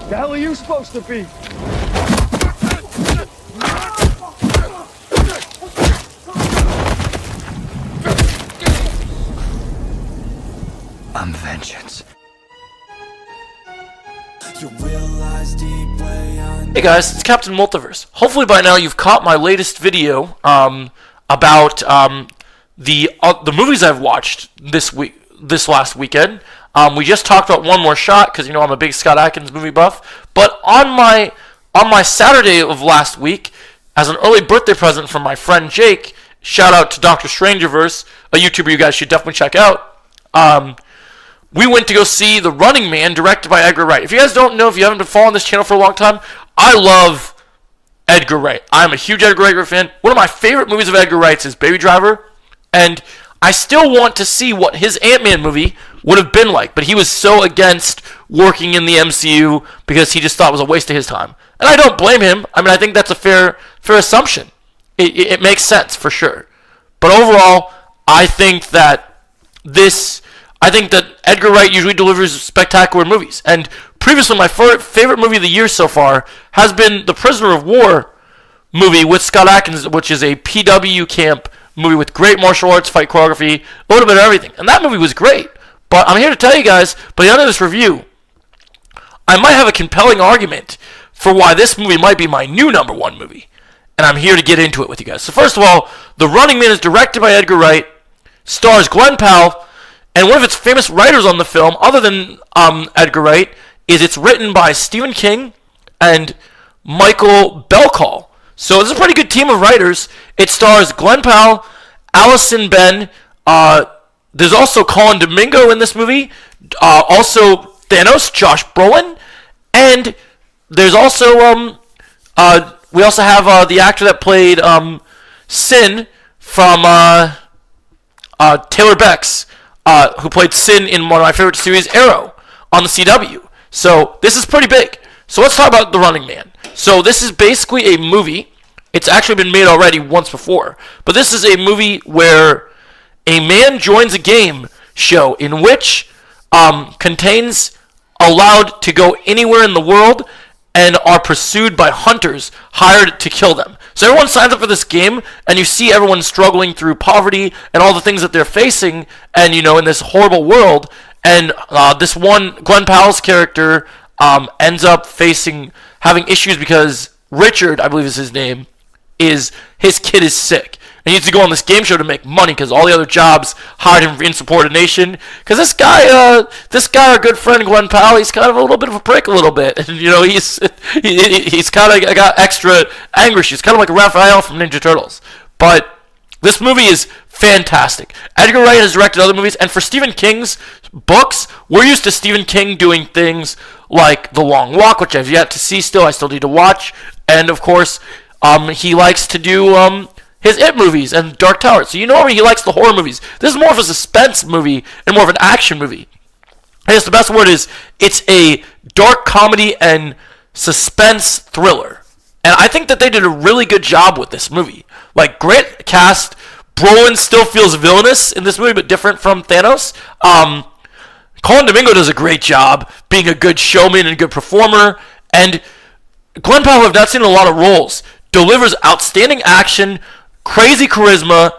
The hell are you supposed to be? I'm vengeance. Hey guys, it's Captain Multiverse. Hopefully by now you've caught my latest video about the movies I've watched this last weekend. We just talked about One More Shot because I'm a big Scott Adkins movie buff. But on my Saturday of last week, as an early birthday present from my friend Jake, shout out to Dr. Strangerverse, a YouTuber you guys should definitely check out. We went to go see The Running Man, directed by Edgar Wright. If you guys don't know, if you haven't been following this channel for a long time, I love Edgar Wright. I'm a huge Edgar Wright fan. One of my favorite movies of Edgar Wright's is Baby Driver, and I still want to see what his Ant-Man movie would have been like, but he was so against working in the MCU because he just thought it was a waste of his time. And I don't blame him. I mean, I think that's a fair assumption. It makes sense, for sure. But overall, I think that Edgar Wright usually delivers spectacular movies. And previously, my favorite movie of the year so far has been the Prisoner of War movie with Scott Adkins, which is a PW camp movie with great martial arts, fight choreography, a little bit of everything. And that movie was great. But I'm here to tell you guys, by the end of this review, I might have a compelling argument for why this movie might be my new number one movie. And I'm here to get into it with you guys. So first of all, The Running Man is directed by Edgar Wright, stars Glenn Powell, and one of its famous writers on the film, other than Edgar Wright, is it's written by Stephen King and Michael Belcall. So this is a pretty good team of writers. It stars Glenn Powell, Allison Ben. There's also Colin Domingo in this movie. Also Thanos, Josh Brolin, and there's also we also have the actor that played Sin from Taylor Becks, who played Sin in one of my favorite series, Arrow, on the CW. So this is pretty big. So let's talk about The Running Man. So this is basically a movie. It's actually been made already once before. But this is a movie where a man joins a game show in which contains allowed to go anywhere in the world and are pursued by hunters hired to kill them. So everyone signs up for this game, and you see everyone struggling through poverty and all the things that they're facing, and in this horrible world. And this one, Glenn Powell's character, ends up having issues because Richard, I believe is his name, his kid is sick. And he needs to go on this game show to make money because all the other jobs hired him for insubordination. Because this guy, our good friend Glenn Powell, he's kind of a little bit of a prick a little bit. And, he's kind of got extra anger issues. Kind of like Raphael from Ninja Turtles. But this movie is fantastic. Edgar Wright has directed other movies. And for Stephen King's books, we're used to Stephen King doing things like The Long Walk, which I've yet to see still. I still need to watch. And, of course, he likes to do his It movies and Dark Tower. So he likes the horror movies. This is more of a suspense movie and more of an action movie. I guess the best word is it's a dark comedy and suspense thriller. And I think that they did a really good job with this movie. Like, great cast. Brolin still feels villainous in this movie, but different from Thanos. Colin Domingo does a great job being a good showman and a good performer. And Glenn Powell, who I've not seen in a lot of roles, delivers outstanding action, crazy charisma,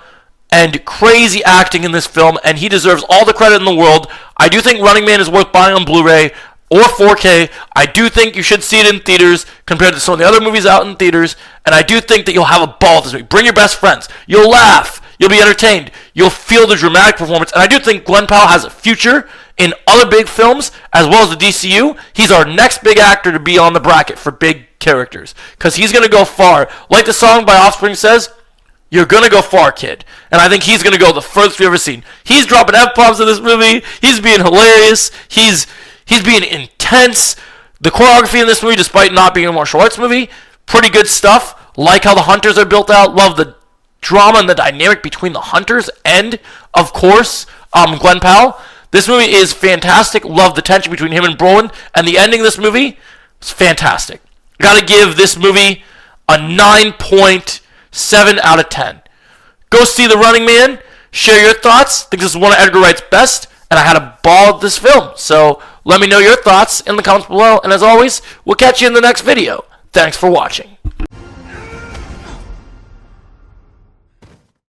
and crazy acting in this film, and he deserves all the credit in the world. I do think Running Man is worth buying on Blu-ray or 4K. I do think you should see it in theaters compared to some of the other movies out in theaters, and I do think that you'll have a ball this week. Bring your best friends. You'll laugh. You'll be entertained. You'll feel the dramatic performance, and I do think Glenn Powell has a future in other big films as well as the DCU. He's our next big actor to be on the bracket for big characters because he's going to go far. Like the song by Offspring says, you're going to go far, kid. And I think he's going to go the furthest we've ever seen. He's dropping F-bombs in this movie. He's being hilarious. He's being intense. The choreography in this movie, despite not being a martial arts movie, pretty good stuff. Like how the hunters are built out. Love the drama and the dynamic between the hunters and, of course, Glenn Powell. This movie is fantastic. Love the tension between him and Brolin. And the ending of this movie is fantastic. Got to give this movie a 9.7 out of 10. Go see The Running Man. Share your thoughts. I think this is one of Edgar Wright's best. And I had a ball at this film. So Let me know your thoughts in the comments below, and as always, we'll catch you in the next video. Thanks for watching.